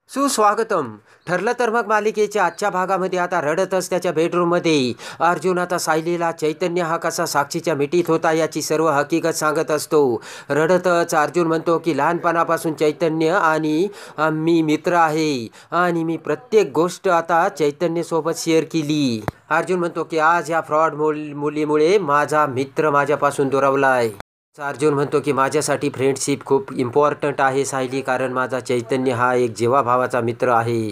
सुस्वागतम. ठरलं तर मग मालिकेच्या आजच्या भागामध्ये आता रडतच त्याच्या बेडरूममध्ये अर्जुन आता सायलीला चैतन्य हा कसा साक्षीच्या मिठीत होता याची सर्व हकीकत सांगत असतो. रडतच अर्जुन म्हणतो की लहानपणापासून चैतन्य आणि मी मित्र आहे आणि मी प्रत्येक गोष्ट आता चैतन्यसोबत शेअर केली. अर्जुन म्हणतो की आज या फ्रॉड मुलीमुळे माझा मित्र माझ्यापासून दुरावलाय. अर्जुन म्हणतो की माझ्यासाठी फ्रेंडशिप खूप इम्पॉर्टंट आहे सायली, कारण माझा चैतन्य हा एक जीवाभावाचा मित्र आहे.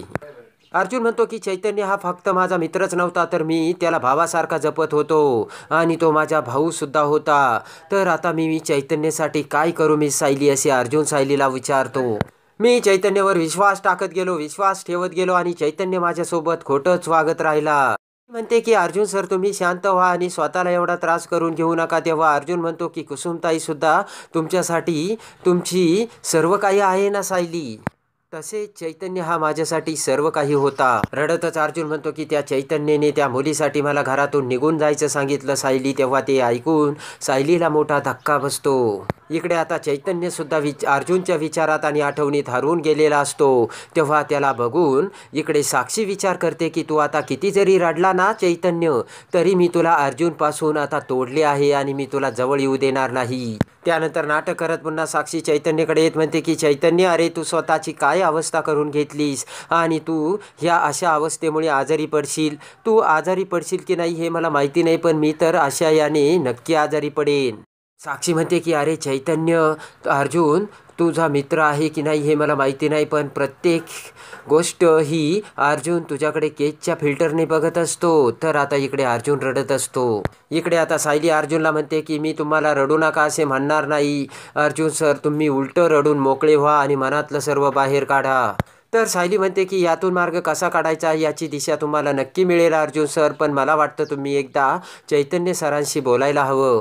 अर्जुन म्हणतो की चैतन्य हा फक्त माझा मित्रच नव्हता तर मी त्याला भावासारखा जपत होतो आणि तो माझा भाऊ सुद्धा होता. तर आता मी चैतन्यासाठी काय करू मी सायली, असे अर्जुन सायलीला विचारतो. मी चैतन्यावर विश्वास ठेवत गेलो आणि चैतन्य माझ्यासोबत खोटंच वागत राहिला. म्हणते की अर्जुन सर तुम्ही शांत व्हा आणि स्वतःला एवढा त्रास करून घेऊ नका. तेव्हा अर्जुन म्हणतो की कुसुमताई सुद्धा तुमच्यासाठी तुमची सर्व काही आहे ना सायली, तसेच चैतन्य हा माझ्यासाठी सर्व काही होता. रडतच अर्जुन म्हणतो की त्या चैतन्याने त्या मुलीसाठी मला घरातून निघून जायचं सांगितलं सायली. तेव्हा ते ऐकून सायलीला मोठा धक्का बसतो. इकडे आता चैतन्य सुद्धा अर्जुनच्या विचारात आणि आठवणीत हरवून गेलेला असतो. तेव्हा त्याला बघून इकडे साक्षी विचार करते की तू आता किती जरी रडला ना चैतन्य, तरी मी तुला अर्जुनपासून आता तोडले आहे आणि मी तुला जवळ येऊ देणार नाही. त्यानंतर नाटक करत पुन्हा साक्षी चैतन्यकडे येत म्हणते की चैतन्य, अरे तू स्वतःची काय अवस्था करून घेतलीस आणि तू ह्या अशा अवस्थेमुळे आजारी पडशील. तू आजारी पडशील की नाही हे मला माहिती नाही, पण मी तर अशा याने नक्की आजारी पडेन. साक्षी म्हणते की अरे चैतन्य, अर्जुन तुझा मित्र आहे की नाही हे मला माहिती नाही, पण प्रत्येक गोष्ट ही अर्जुन तुझ्याकडे केसच्या फिल्टरने बघत असतो. तर आता इकडे अर्जुन रडत असतो. इकडे आता सायली अर्जुनला म्हणते की मी तुम्हाला रडू नका असे म्हणणार नाही अर्जुन सर, तुम्ही उलटं रडून मोकळे व्हा आणि मनातलं सर्व बाहेर काढा. तर सायली म्हणते की यातून मार्ग कसा काढायचा याची दिशा तुम्हाला नक्की मिळेल अर्जुन सर, पण मला वाटतं तुम्ही एकदा चैतन्य सरांशी बोलायला हवं.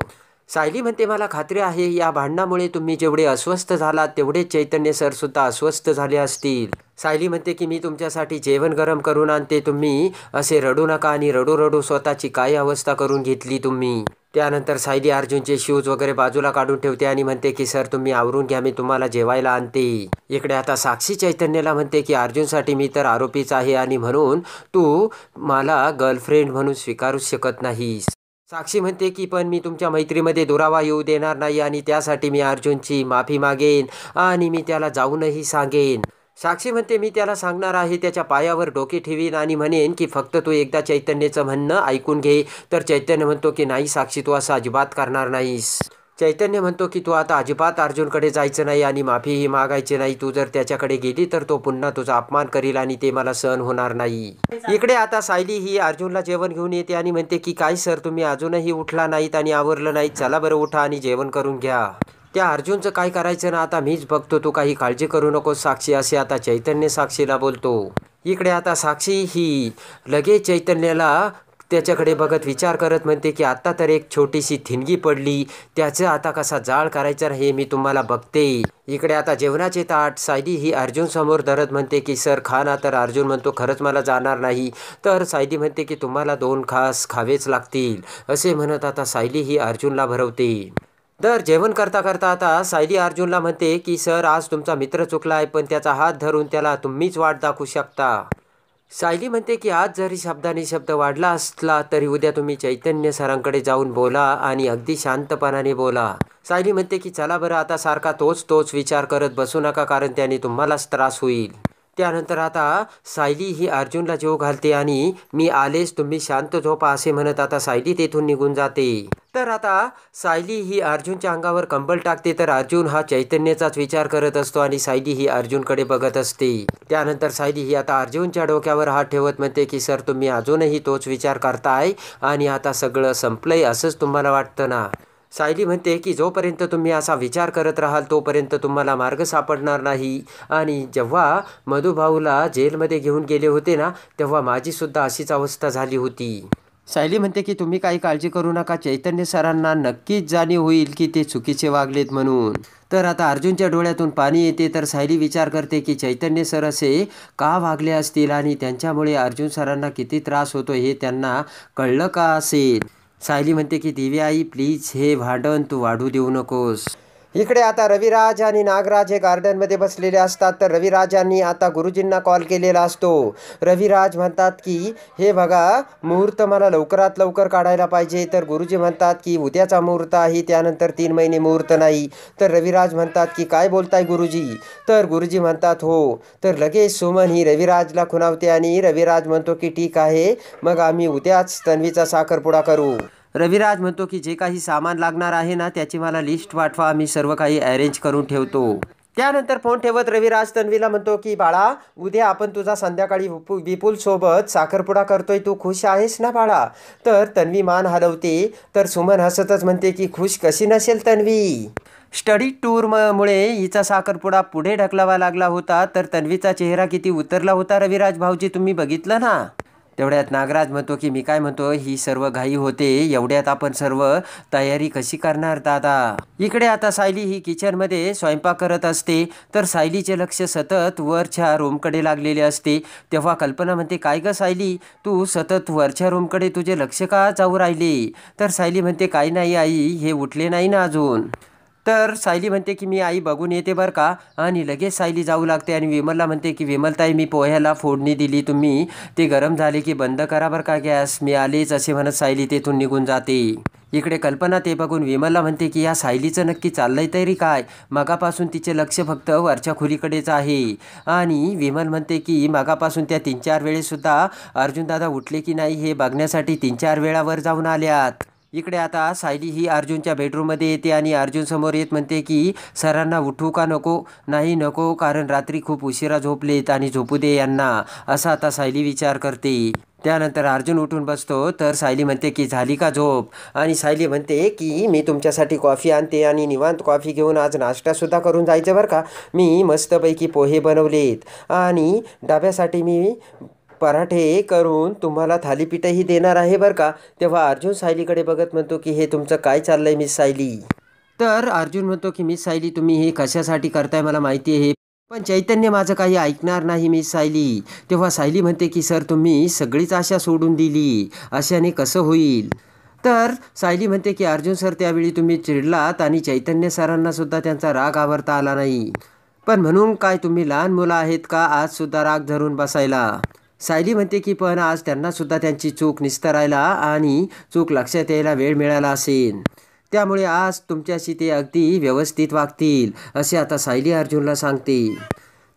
सायली म्हणते मला खात्री आहे या भांडणामुळे तुम्ही जेवढे अस्वस्थ झालात तेवढे चैतन्य सर सुद्धा अस्वस्थ झाले असतील. सायली म्हणते की मी तुमच्यासाठी जेवण गरम करून आणते, तुम्ही असे रडू नका आणि रडू रडू स्वतःची काय अवस्था करून घेतली तुम्ही. त्यानंतर सायली अर्जुनचे शूज वगैरे बाजूला काढून ठेवते आणि म्हणते की सर तुम्ही आवरून घ्या, मी तुम्हाला जेवायला आणते. इकडे आता साक्षी चैतन्याला म्हणते की अर्जुनसाठी मी तर आरोपीच आहे आणि म्हणून तू मला गर्लफ्रेंड म्हणून स्वीकारूच शकत नाहीस. साक्षी म्हणते की पण मी तुमच्या मैत्रीमध्ये दुरावा येऊ देणार नाही आणि त्यासाठी मी अर्जुनची माफी मागेन आणि मी त्याला जाऊनही सांगेन. साक्षी म्हणते मी त्याला सांगणार आहे, त्याच्या पायावर डोके ठेवीन आणि म्हणेन की फक्त तू एकदा चैतन्याचं म्हणणं ऐकून घे. तर चैतन्य म्हणतो की नाही साक्षी, तू असं अजिबात करणार नाहीस. चैतन्य म्हणतो की तू आता अजिबात अर्जुनकडे जायचं नाही आणि माफीही मागायची नाही. तू जर त्याच्याकडे गेली तर तो पुन्हा तुझा अपमान करील आणि ते मला सहन होणार नाही. इकडे आता सायली ही अर्जुनला जेवण घेऊन येते आणि म्हणते की काय सर तुम्ही अजूनही उठला नाहीत आणि आवरलं नाहीत, चला बरं उठा आणि जेवण करून घ्या. त्या अर्जुनचं काय करायचं ना आता मीच बघतो, तू काही काळजी करू नकोस साक्षी, असे आता चैतन्य साक्षीला बोलतो. इकडे आता साक्षी ही लगेच चैतन्याला त्याच्याकडे बघत विचार करत म्हणते की आता तर एक छोटीशी ठिणगी पडली, त्याचं आता कसा जाळ करायचा हे मी तुम्हाला बघते. इकडे आता जेवणाचे ताट सायली ही अर्जुन समोर धरत म्हणते की सर खा ना. तर अर्जुन म्हणतो खरंच मला जाणार नाही. तर सायली म्हणते की तुम्हाला 2 घास खावेच लागतील, असे म्हणत आता सायली ही अर्जुनला भरवते. तर जेवण करता करता आता सायली अर्जुनला म्हणते की सर आज तुमचा मित्र चुकला आहे, पण त्याचा हात धरून त्याला तुम्हीच वाट दाखवू शकता. सायली म्हणते की आज जरी शब्दाने शब्द वाढला असला तरी उद्या तुम्ही चैतन्य सरांकडे जाऊन बोला आणि अगदी शांतपणाने बोला. सायली म्हणते की चला बरं आता सारखा तोच विचार करत बसू नका, कारण त्याने तुम्हालाच त्रास होईल. त्यानंतर आता सायली ही अर्जुनला जेव घालते आणि मी आलेच, तुम्ही शांत झोपा असे म्हणत आता सायली तेथून निघून जाते. तर आता सायली ही अर्जुनच्या अंगावर कंबल टाकते. तर अर्जुन हा चैतन्याचाच विचार करत असतो आणि सायली ही अर्जुनकडे बघत असते. त्यानंतर सायली ही आता अर्जुनच्या डोक्यावर हात ठेवत म्हणते की सर तुम्ही अजूनही तोच विचार करताय आणि आता सगळं संपलंय असंच तुम्हाला वाटतं ना. सायली म्हणते की जोपर्यंत तुम्ही असा विचार करत राहाल तोपर्यंत तुम्हाला मार्ग सापडणार नाही. आणि जेव्हा मधुभाऊला जेलमध्ये घेऊन गेले होते ना तेव्हा माझी सुद्धा अशीच अवस्था झाली होती. सायली म्हणते की तुम्ही काही काळजी करू नका, चैतन्य सरांना नक्कीच जाणीव होईल की ते चुकीचे वागलेत म्हणून. तर आता अर्जुनच्या डोळ्यातून पाणी येते. तर सायली विचार करते की चैतन्य सर असे का वागले असतील आणि त्यांच्यामुळे अर्जुन सरांना किती त्रास होतो हे त्यांना कळलं का असेल. सायली म्हणते की दिव्या आई प्लीज हे भांडण तू वाढू देऊ नकोस. इकडे आता रविराज आणि नागराज हे गार्डनमध्ये बसलेले असतात. तर रविराजांनी आता गुरुजींना कॉल केलेला असतो. रविराज म्हणतात की हे बघा, मुहूर्त मला लवकरात लवकर काढायला पाहिजे. तर गुरुजी म्हणतात की उद्याचा मुहूर्त आहे, त्यानंतर 3 महिने मुहूर्त नाही. तर रविराज म्हणतात की काय बोलताय गुरुजी. तर गुरुजी म्हणतात हो. तर लगेच सुमन ही रविराजला खुणावते आणि रविराज म्हणतो की ठीक आहे, मग आम्ही उद्याच तन्वीचा साखरपुडा करू. रविराज म्हणतो की जे काही सामान लागणार आहे ना, त्याची मला लिस्ट पाठवा, आम्ही सर्व काही अरेंज करून ठेवतो. त्यानंतर फोन ठेवत रविराज तन्वीला म्हणतो की बाळा, उद्या आपण तुझा संध्याकाळी विपुल सोबत साखरपुडा करतोय, तू खुश आहेस ना बाळा. तर तन्वी मान हलवते. तर सुमन हसतच म्हणते की खुश कशी नसेल तन्वी. स्टडी टूरमुळे हिचा साखरपुडा पुढे ढकलावा लागला होता. तर तन्वीचा चेहरा किती उतरला होता रविराज भाऊजी, तुम्ही बघितलं ना. तेवढ्यात नागराज म्हणतो की मी काय म्हणतो, ही सर्व घाई होते, एवढ्यात आपण सर्व तयारी कशी करणार दादा. इकडे आता सायली ही किचनमध्ये स्वयंपाक करत असते. तर सायलीचे लक्ष सतत वरच्या रूमकडे लागलेले असते. तेव्हा कल्पना म्हणते काय ग सायली, तू सतत वरच्या रूमकडे तुझे लक्ष का जाऊ राहिले. तर सायली म्हणते काही नाही आई, हे उठले नाही ना अजून. तर सायली म्हणते की मी आई बघून येते बरं का. आणि लगेच सायली जाऊ लागते आणि विमलला म्हणते की विमलताई, मी पोह्याला फोडणी दिली, तुम्ही ते गरम झाले की बंद करा बरं का गॅस, मी आलेच असे म्हणत सायली तेथून निघून जाते. इकडे कल्पना ते बघून विमलला म्हणते की या सायलीचं नक्की चाललंय तरी काय, मगापासून तिचे लक्ष फक्त वरच्या खोलीकडेच आहे. आणि विमल म्हणते की मगापासून त्या 3-4 वेळेसुद्धा अर्जुनदादा उठले की नाही हे बघण्यासाठी 3-4 वेळावर जाऊन आल्यात. इकडे आता सायली ही अर्जुनच्या बेडरूममध्ये येते आणि अर्जुन समोर येत म्हणते की सरांना उठवू का नको. नाही नको, कारण रात्री खूप उशिरा झोपलेत आणि झोपू दे यांना, असा आता सायली विचार करते. त्यानंतर अर्जुन उठून बसतो. तर सायली म्हणते की झाली का झोप. आणि सायली म्हणते की मी तुमच्यासाठी कॉफी आणते आणि निवांत कॉफी घेऊन आज नाश्तासुद्धा करून जायचं बरं का. मी मस्तपैकी पोहे बनवलेत आणि डब्यासाठी मी पराठे करून तुम्हाला थालीपीठही देणार आहे बरं का. तेव्हा अर्जुन सायलीकडे बघत म्हणतो की हे तुमचं काय चाललंय मिस सायली. तर अर्जुन म्हणतो की मिस सायली, तुम्ही हे कशासाठी करताय मला माहिती आहे, पण चैतन्य माझं काही ऐकणार नाही मिस सायली. तेव्हा सायली म्हणते की सर, तुम्ही सगळीच आशा सोडून दिली, अशाने कसं होईल. तर सायली म्हणते की अर्जुन सर, त्यावेळी तुम्ही चिडलात आणि चैतन्य सरांना सुद्धा त्यांचा राग आवरता आला नाही, पण म्हणून काय तुम्ही लहान मुलं आहेत का आज सुद्धा राग धरून बसायला. सायली म्हणते की पण आज त्यांना सुद्धा त्यांची चूक निस्तरायला आणि चूक लक्षात यायला वेळ मिळाला असेल, त्यामुळे आज तुमच्याशी ते अगदी व्यवस्थित वागतील, असे आता सायली अर्जुनला सांगते.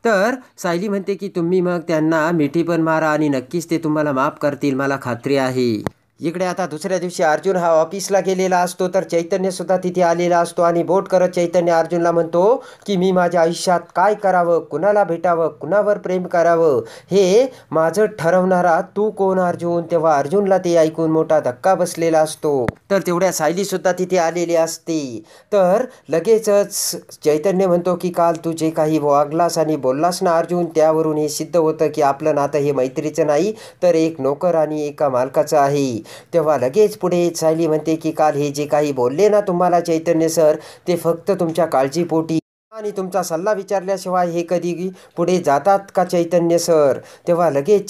तर सायली म्हणते की तुम्ही मग त्यांना मिठी पण मारा आणि नक्कीच ते तुम्हाला माफ करतील, मला खात्री आहे. इकडे आता दुसऱ्या दिवशी अर्जुन हा ऑफिसला गेलेला असतो. तर चैतन्य सुद्धा तिथे आलेला असतो आणि बोट करत चैतन्य अर्जुनला म्हणतो की मी माझ्या आयुष्यात काय करावं, कुणाला भेटावं, कुणावर प्रेम करावं, हे माझं ठरवणारा तू कोण अर्जुन. तेव्हा अर्जुनला ते ऐकून मोठा धक्का बसलेला असतो. तर तेवढ्या सायली सुद्धा तिथे आलेली असते. तर लगेचच चैतन्य म्हणतो की काल तू जे काही वागलास आणि बोललास ना अर्जुन, त्यावरून हे सिद्ध होतं की आपलं नातं हे मैत्रीचं नाही, तर एक नोकर आणि एका मालकाचं आहे. तेव्हा लगेच पुढे सायली म्हणते की काल हे जे काही बोलले ना तुम्हाला चैतन्य सर, ते फक्त तुमच्या काळजीपोटी आणि तुमचा सल्ला विचारल्याशिवाय हे कधी पुढे जातात का चैतन्य सर. तेव्हा लगेच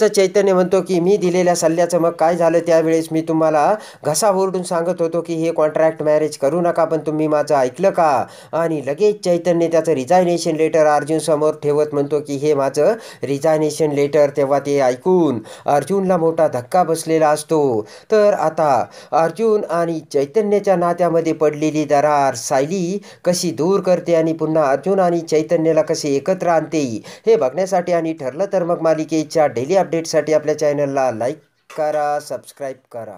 चैतन्य म्हणतो की मी दिलेल्या सल्ल्याचं मग काय झालं. त्यावेळेस मी तुम्हाला घसा ओरडून सांगत होतो की हे कॉन्ट्रॅक्ट मॅरेज करू नका, पण तुम्ही माझं ऐकलं का. आणि लगेच चैतन्य त्याचं रिझायनेशन लेटर अर्जुन समोर ठेवत म्हणतो की हे माझं रिझायनेशन लेटर. तेव्हा ते ऐकून अर्जुनला मोठा धक्का बसलेला असतो. तर आता अर्जुन आणि चैतन्याच्या नात्यामध्ये पडलेली दरार सायली कशी दूर करते आणि पुन्हा अर्जुन आणि चैतन्याला कसे एकत्र आणते, हे बघण्यासाठी आणि ठरलं तर मग मालिकेच्या डेली अपडेटसाठी आपल्या चॅनलला लाईक करा, सबस्क्राईब करा.